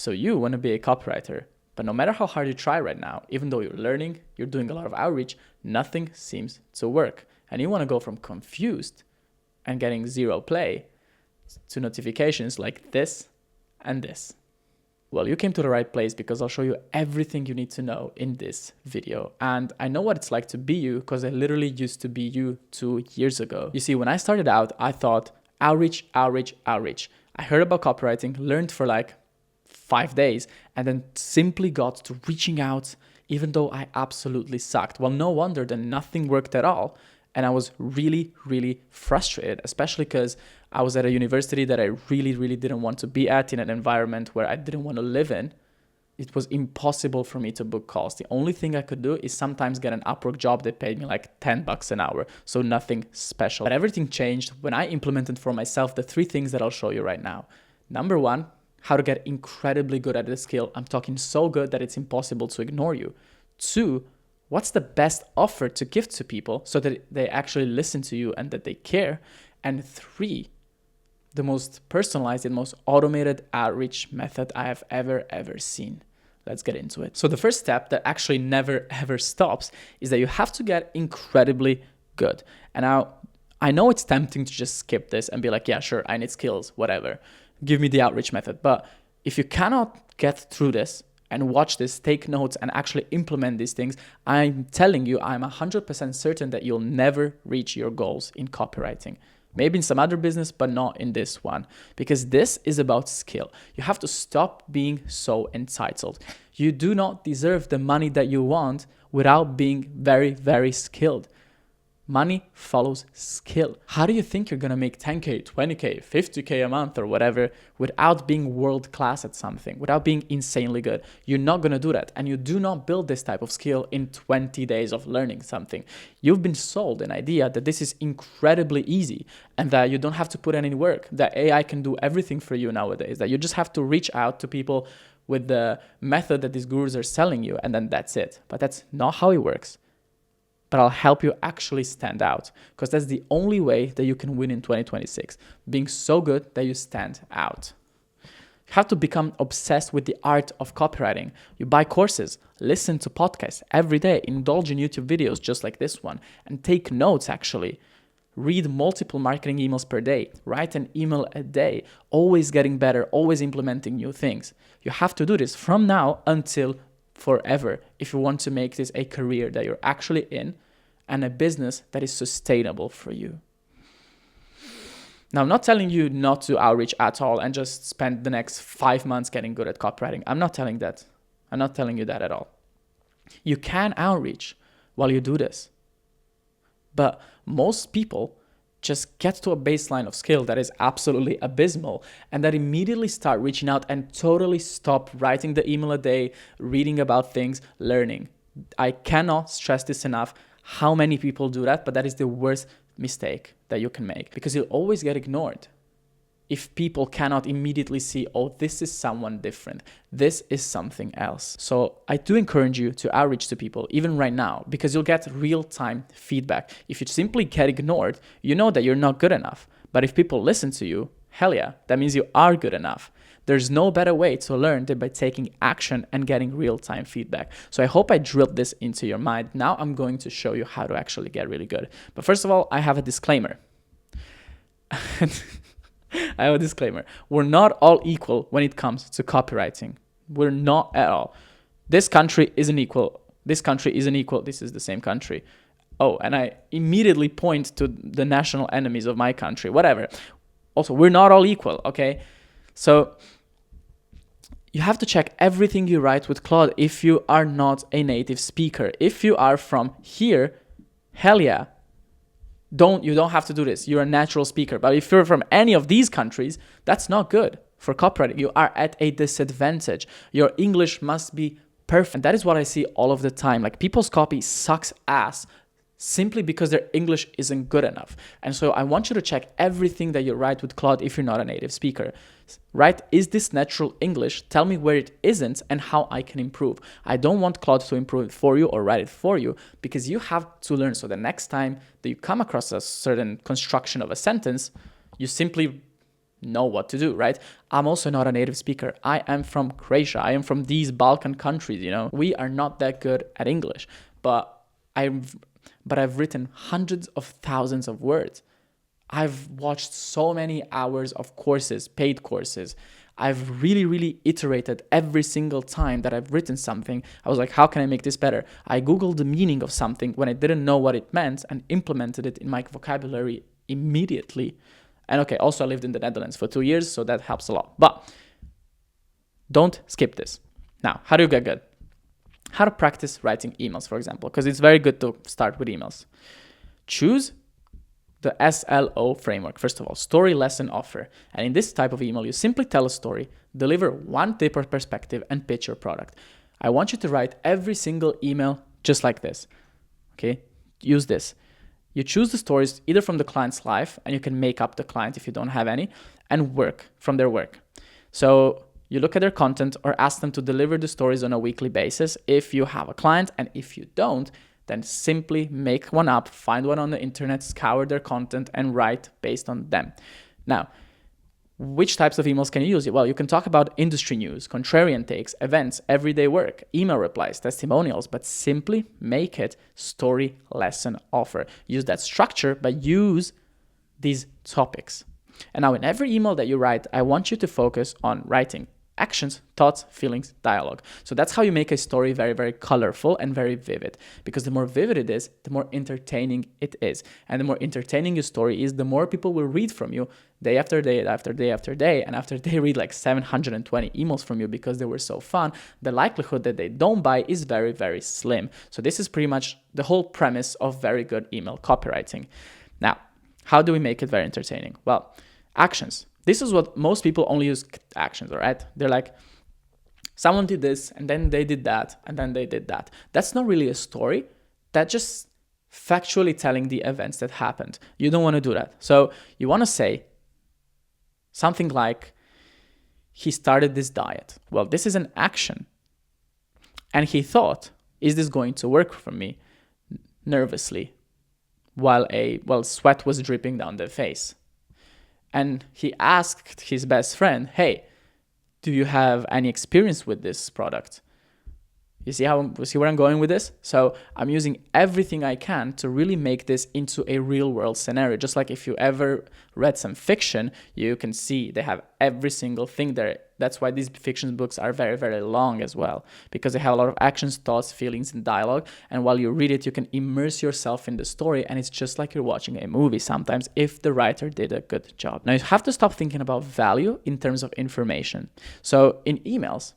So you want to be a copywriter, but no matter how hard you try right now, even though you're learning, you're doing a lot of outreach, nothing seems to work. And you want to go from confused and getting zero play to notifications like this and this. Well, you came to the right place because I'll show you everything you need to know in this video. And I know what it's like to be you because I literally used to be you 2 years ago. You see, when I started out, I thought outreach, outreach, outreach. I heard about copywriting, learned for like 5 days, and then simply got to reaching out even though I absolutely sucked. Well, no wonder that nothing worked at all. And I was really, really frustrated, especially because I was at a university that I really, really didn't want to be at, in an environment where I didn't want to live in. It was impossible for me to book calls. The only thing I could do is sometimes get an Upwork job that paid me like $10 an hour. So nothing special. But everything changed when I implemented for myself the 3 things that I'll show you right now. Number 1, how to get incredibly good at the skill. I'm talking so good that it's impossible to ignore you. 2, what's the best offer to give to people so that they actually listen to you and that they care? And 3, the most personalized and most automated outreach method I have ever seen. Let's get into it. So the first step that actually never ever stops is that you have to get incredibly good. And now I know it's tempting to just skip this and be like, yeah, sure, I need skills, whatever. Give me the outreach method. But if you cannot get through this and watch this, take notes, and actually implement these things, I'm telling you, I'm 100% certain that you'll never reach your goals in copywriting. Maybe in some other business, but not in this one. Because this is about skill. You have to stop being so entitled. You do not deserve the money that you want without being very, very skilled. Money follows skill. How do you think you're going to make 10K, 20K, 50K a month or whatever without being world class at something, without being insanely good? You're not going to do that. And you do not build this type of skill in 20 days of learning something. You've been sold an idea that this is incredibly easy and that you don't have to put in any work, that AI can do everything for you nowadays, that you just have to reach out to people with the method that these gurus are selling you, and then that's it. But that's not how it works. But I'll help you actually stand out, because that's the only way that you can win in 2026, being so good that you stand out. You have to become obsessed with the art of copywriting. You buy courses, listen to podcasts every day, indulge in YouTube videos just like this one, and take notes actually. Read multiple marketing emails per day, write an email a day, always getting better, always implementing new things. You have to do this from now until forever if you want to make this a career that you're actually in and a business that is sustainable for you. Now, I'm not telling you not to outreach at all and just spend the next 5 months getting good at copywriting. I'm not telling that. I'm not telling you that at all. You can outreach while you do this. But most people just get to a baseline of skill that is absolutely abysmal and that immediately start reaching out and totally stop writing the email a day, reading about things, learning. I cannot stress this enough how many people do that, but that is the worst mistake that you can make because you'll always get ignored if people cannot immediately see, oh, this is someone different. This is something else. So I do encourage you to outreach to people, even right now, because you'll get real-time feedback. If you simply get ignored, you know that you're not good enough. But if people listen to you, hell yeah, that means you are good enough. There's no better way to learn than by taking action and getting real-time feedback. So I hope I drilled this into your mind. Now I'm going to show you how to actually get really good. But first of all, I have a disclaimer. I have a disclaimer. We're not all equal when it comes to copywriting. We're not at all. This country isn't equal. This country isn't equal. This is the same country. Oh, and I immediately point to the national enemies of my country. Whatever. Also, we're not all equal, okay? So you have to check everything you write with Claude if you are not a native speaker. If you are from here, hell yeah. You don't have to do this. You're a natural speaker. But if you're from any of these countries, that's not good for copywriting. You are at a disadvantage. Your English must be perfect. And that is what I see all of the time. Like people's copy sucks ass simply because their English isn't good enough. And so I want you to check everything that you write with Claude if you're not a native speaker. Right? Is this natural English? Tell me where it isn't and how I can improve. I don't want Claude to improve it for you or write it for you because you have to learn. So the next time that you come across a certain construction of a sentence, you simply know what to do, right? I'm also not a native speaker. I am from Croatia. I am from these Balkan countries, We are not that good at English, but I've written hundreds of thousands of words. I've watched so many hours of courses, paid courses. I've really, really iterated every single time that I've written something. I was like, how can I make this better? I Googled the meaning of something when I didn't know what it meant and implemented it in my vocabulary immediately. And okay, also I lived in the Netherlands for 2 years, so that helps a lot. But don't skip this. Now, how do you get good? How to practice writing emails, for example, because it's very good to start with emails. Choose the SLO framework. First of all, story, lesson, offer. And in this type of email, you simply tell a story, deliver one tip or perspective, and pitch your product. I want you to write every single email just like this. Okay? Use this. You choose the stories either from the client's life, and you can make up the client if you don't have any, and work from their work. So you look at their content or ask them to deliver the stories on a weekly basis if you have a client, and if you don't, then simply make one up, find one on the internet, scour their content, and write based on them. Now, which types of emails can you use? Well, you can talk about industry news, contrarian takes, events, everyday work, email replies, testimonials, but simply make it story, lesson, offer. Use that structure, but use these topics. And now in every email that you write, I want you to focus on writing actions, thoughts, feelings, dialogue. So that's how you make a story very, very colorful and very vivid. Because the more vivid it is, the more entertaining it is. And the more entertaining your story is, the more people will read from you day after day, after day, after day. And after they read like 720 emails from you because they were so fun, the likelihood that they don't buy is very, very slim. So this is pretty much the whole premise of very good email copywriting. Now, how do we make it very entertaining? Well, actions. This is what most people only use actions, all right? They're like, someone did this, and then they did that, and then they did that. That's not really a story. That's just factually telling the events that happened. You don't want to do that. So you want to say something like, he started this diet. Well, this is an action. And he thought, is this going to work for me? Nervously, while sweat was dripping down their face. And he asked his best friend, hey, do you have any experience with this product? You see where I'm going with this? So I'm using everything I can to really make this into a real world scenario. Just like if you ever read some fiction, you can see they have every single thing there. That's why these fiction books are very, very long as well, because they have a lot of actions, thoughts, feelings, and dialogue. And while you read it, you can immerse yourself in the story. And it's just like you're watching a movie sometimes if the writer did a good job. Now you have to stop thinking about value in terms of information. So in emails,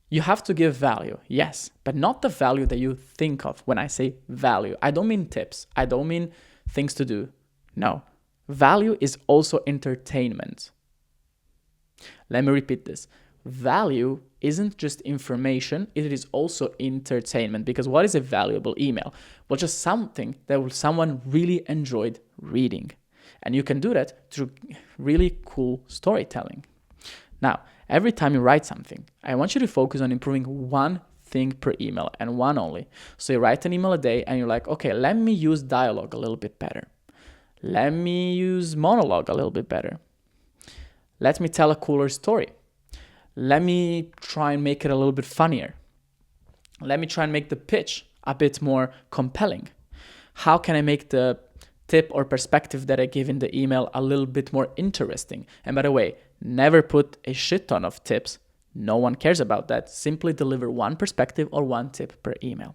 you have to give value, yes, but not the value that you think of when I say value. I don't mean tips. I don't mean things to do. No, value is also entertainment. Let me repeat this. Value isn't just information, it is also entertainment. Because what is a valuable email? Well, just something that someone really enjoyed reading. And you can do that through really cool storytelling. Now, every time you write something, I want you to focus on improving one thing per email and one only. So you write an email a day and you're like, okay, let me use dialogue a little bit better. Let me use monologue a little bit better. Let me tell a cooler story. Let me try and make it a little bit funnier. Let me try and make the pitch a bit more compelling. How can I make the tip or perspective that I give in the email a little bit more interesting? And by the way, never put a shit ton of tips. No one cares about that. Simply deliver one perspective or one tip per email.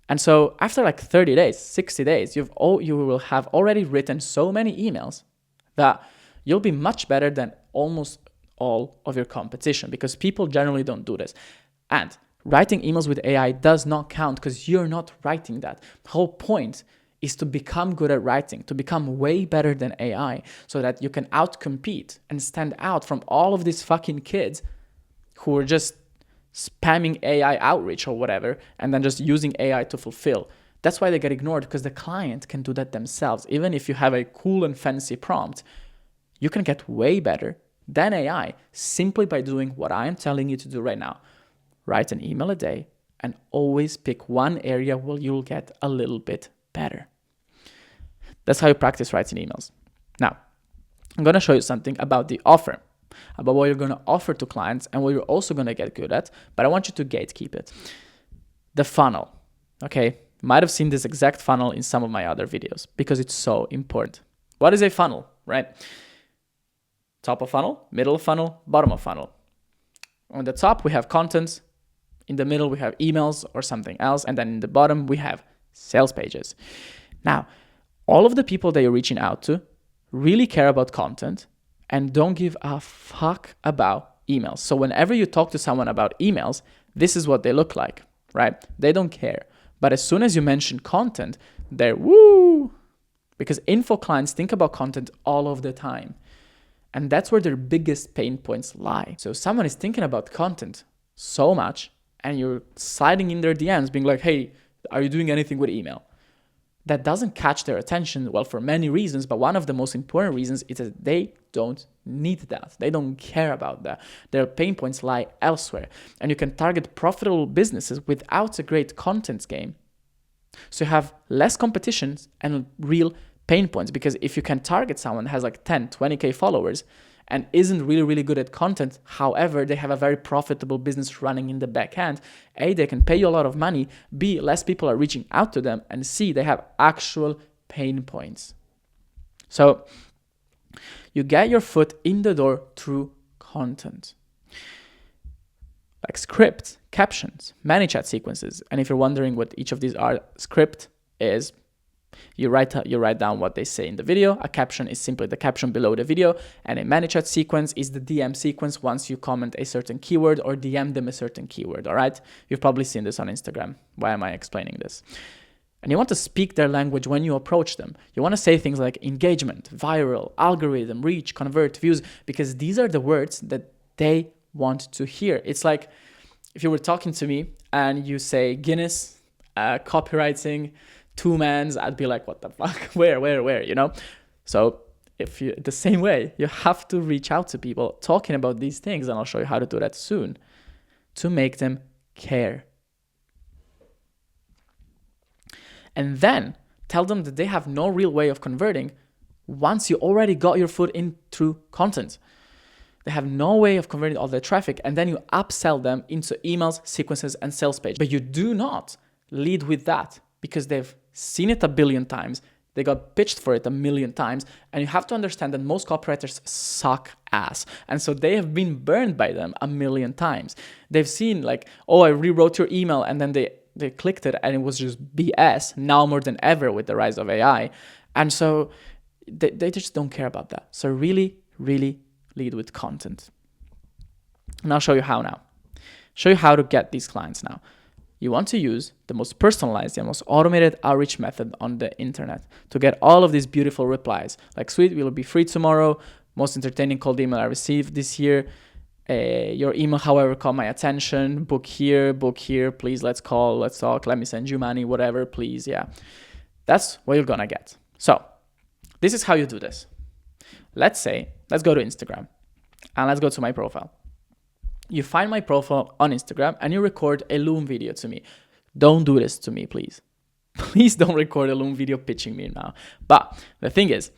And so after like 30 days, 60 days, you will have already written so many emails that you'll be much better than almost all of your competition, because people generally don't do this. And writing emails with AI does not count because you're not writing that. The whole point is to become good at writing, to become way better than AI, so that you can outcompete and stand out from all of these fucking kids who are just spamming AI outreach or whatever, and then just using AI to fulfill. That's why they get ignored, because the client can do that themselves. Even if you have a cool and fancy prompt, you can get way better than AI simply by doing what I am telling you to do right now. Write an email a day and always pick one area where you'll get a little bit better. That's how you practice writing emails. Now, I'm going to show you something about the offer, about what you're going to offer to clients and what you're also going to get good at, but I want you to gatekeep it. The funnel, okay? You might have seen this exact funnel in some of my other videos because it's so important. What is a funnel, right? Top of funnel, middle of funnel, bottom of funnel. On the top, we have content. In the middle, we have emails or something else. And then in the bottom, we have sales pages. Now, all of the people that you're reaching out to really care about content and don't give a fuck about emails. So whenever you talk to someone about emails, this is what they look like, right? They don't care. But as soon as you mention content, they're woo! Because info clients think about content all of the time. And that's where their biggest pain points lie. So someone is thinking about content so much and you're sliding in their DMs being like, hey, are you doing anything with email? That doesn't catch their attention, well, for many reasons, but one of the most important reasons is that they don't need that. They don't care about that. Their pain points lie elsewhere. And you can target profitable businesses without a great content game. So you have less competitions and real pain points, because if you can target someone that has like 10, 20K followers and isn't really, really good at content, however, they have a very profitable business running in the back end, A, they can pay you a lot of money, B, less people are reaching out to them, and C, they have actual pain points. So you get your foot in the door through content. Like script, captions, ManyChat sequences. And if you're wondering what each of these are, script is you write down what they say in the video. A caption is simply the caption below the video, and a ManyChat sequence is the DM sequence once you comment a certain keyword or DM them a certain keyword, all right? You've probably seen this on Instagram. Why am I explaining this? And you want to speak their language when you approach them. You want to say things like engagement, viral, algorithm, reach, convert, views, because these are the words that they want to hear. It's like if you were talking to me and you say Guinness, copywriting, two-mans, I'd be like, what the fuck? Where, you know? So if you, the same way, you have to reach out to people talking about these things, and I'll show you how to do that soon, to make them care. And then tell them that they have no real way of converting once you already got your foot in through content. They have no way of converting all their traffic, and then you upsell them into emails, sequences, and sales page. But you do not lead with that because they've seen it a billion times. They got pitched for it a million times. And you have to understand that most copywriters suck ass. And so they have been burned by them a million times. They've seen like, oh, I rewrote your email, and then they clicked it and it was just BS now more than ever with the rise of AI. And so they just don't care about that. So really, really lead with content. And I'll show you how now. Show you how to get these clients now. You want to use the most personalized and most automated outreach method on the internet to get all of these beautiful replies. Like, sweet, we'll be free tomorrow. Most entertaining cold email I received this year. Your email, however, caught my attention. Book here, please, let's call, let's talk, let me send you money, whatever, please, yeah. That's what you're gonna get. So, this is how you do this. Let's go to Instagram, and let's go to my profile. You find my profile on Instagram and you record a Loom video to me. Don't do this to me, please. Please don't record a Loom video pitching me now. But the thing is,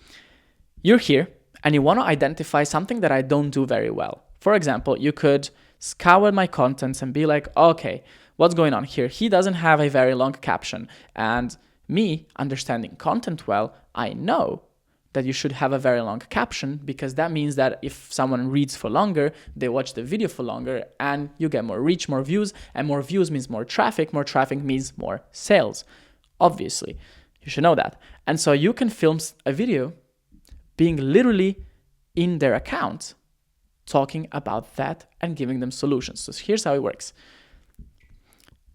you're here and you want to identify something that I don't do very well. For example, you could scour my contents and be like, okay, what's going on here? He doesn't have a very long caption. And me understanding content well, I know that you should have a very long caption, because that means that if someone reads for longer, they watch the video for longer, and you get more reach, more views, and more views means more traffic means more sales. Obviously, you should know that. And so you can film a video being literally in their account, talking about that and giving them solutions. So here's how it works.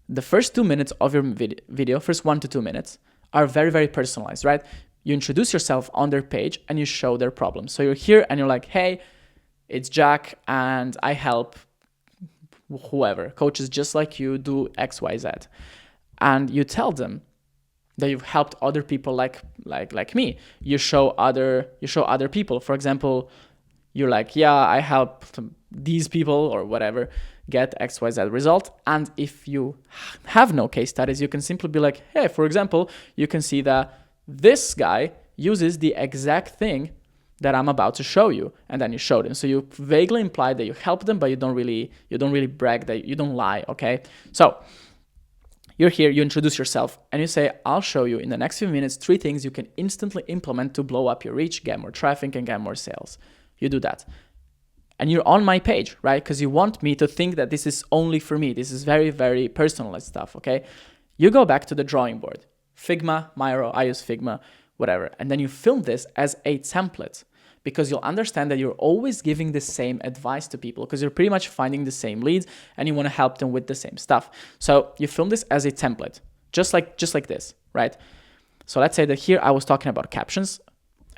The first 2 minutes of your video, first 1 to 2 minutes, are very, very personalized, right? You introduce yourself on their page and you show their problem. So you're here and you're like, hey, it's Jack and I help whoever, coaches just like you, do X, Y, Z. And you tell them that you've helped other people like me. You show other people. For example, you're like, yeah, I helped these people or whatever get X, Y, Z result. And if you have no case studies, you can simply be like, hey, for example, you can see that this guy uses the exact thing that I'm about to show you, and then you show them. So you vaguely imply that you help them, but you don't really brag, that you don't lie, okay? So you're here, you introduce yourself, and you say, I'll show you in the next few minutes 3 things you can instantly implement to blow up your reach, get more traffic, and get more sales. You do that. And you're on my page, right? Because you want me to think that this is only for me. This is very, very personalized stuff, okay? You go back to the drawing board. Figma, Miro, I use Figma, whatever. And then you film this as a template, because you'll understand that you're always giving the same advice to people, because you're pretty much finding the same leads and you want to help them with the same stuff. So you film this as a template, just like this, right? So let's say that here I was talking about captions,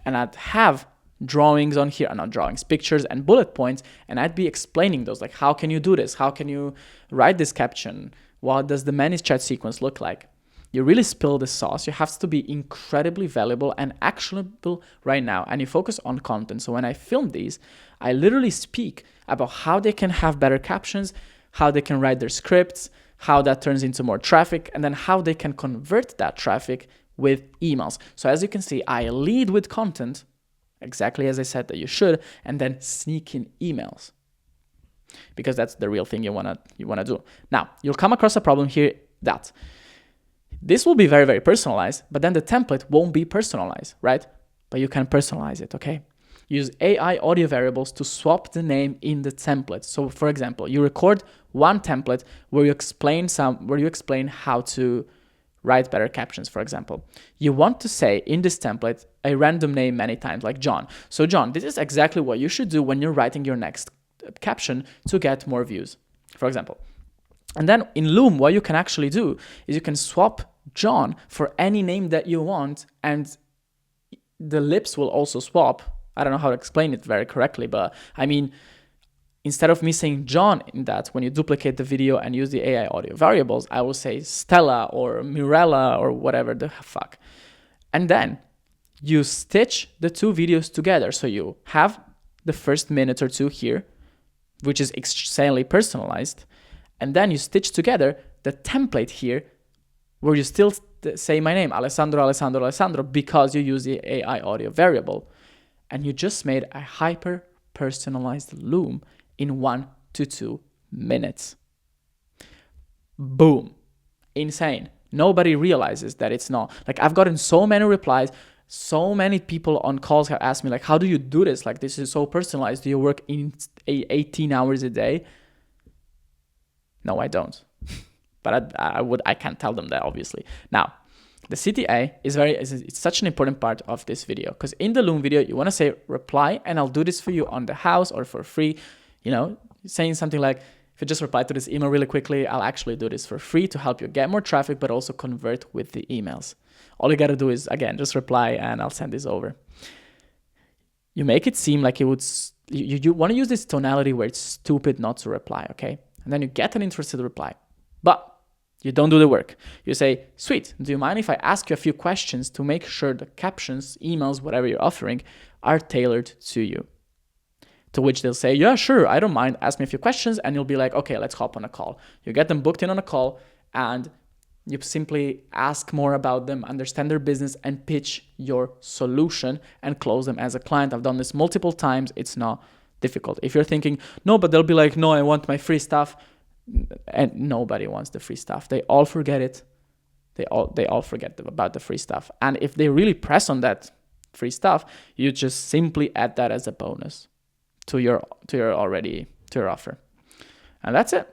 and I'd have drawings on here, not drawings, pictures and bullet points, and I'd be explaining those, like, how can you do this? How can you write this caption? What does the managed chat sequence look like? You really spill the sauce. You have to be incredibly valuable and actionable right now, and you focus on content. So when I film these, I literally speak about how they can have better captions, how they can write their scripts, how that turns into more traffic, and then how they can convert that traffic with emails. So as you can see, I lead with content, exactly as I said that you should, and then sneak in emails, because that's the real thing you wanna do. Now, you'll come across a problem here that this will be very, very personalized, but then the template won't be personalized, right? But you can personalize it, okay? Use AI audio variables to swap the name in the template. So for example, you record one template where you explain how to write better captions, for example. You want to say in this template a random name many times, like John. So John, this is exactly what you should do when you're writing your next caption to get more views, for example. And then in Loom, what you can actually do is you can swap John for any name that you want, and the lips will also swap. I don't know how to explain it very correctly, but I mean, instead of me saying John in that, when you duplicate the video and use the AI audio variables, I will say Stella or Mirella or whatever the fuck. And then you stitch the 2 videos together. So you have the first minute or 2 here, which is extremely personalized. And then you stitch together the template here, where you still say my name, Alessandro, because you use the AI audio variable. And you just made a hyper personalized Loom in 1 to 2 minutes. Boom. Insane. Nobody realizes that it's not. Like, I've gotten so many replies. So many people on calls have asked me, like, how do you do this? Like, this is so personalized. Do you work in 18 hours a day? No, I don't. But I can't tell them that, obviously. Now, the CTA it's such an important part of this video, because in the Loom video, you want to say reply, and I'll do this for you on the house or for free. You know, saying something like, if you just reply to this email really quickly, I'll actually do this for free to help you get more traffic, but also convert with the emails. All you got to do is, again, just reply and I'll send this over. You make it seem like you want to use this tonality where it's stupid not to reply, okay? And then you get an interested reply, but you don't do the work. You say, sweet, do you mind if I ask you a few questions to make sure the captions, emails, whatever you're offering are tailored to you? To which they'll say, yeah, sure, I don't mind, ask me a few questions, and you'll be like, okay, let's hop on a call. You get them booked in on a call, and you simply ask more about them, understand their business, and pitch your solution and close them as a client. I've done this multiple times. It's not difficult. If you're thinking, no, but they'll be like, no, I want my free stuff. And nobody wants the free stuff. They all forget it. They all forget about the free stuff. And if they really press on that free stuff, you just simply add that as a bonus to your offer. And that's it.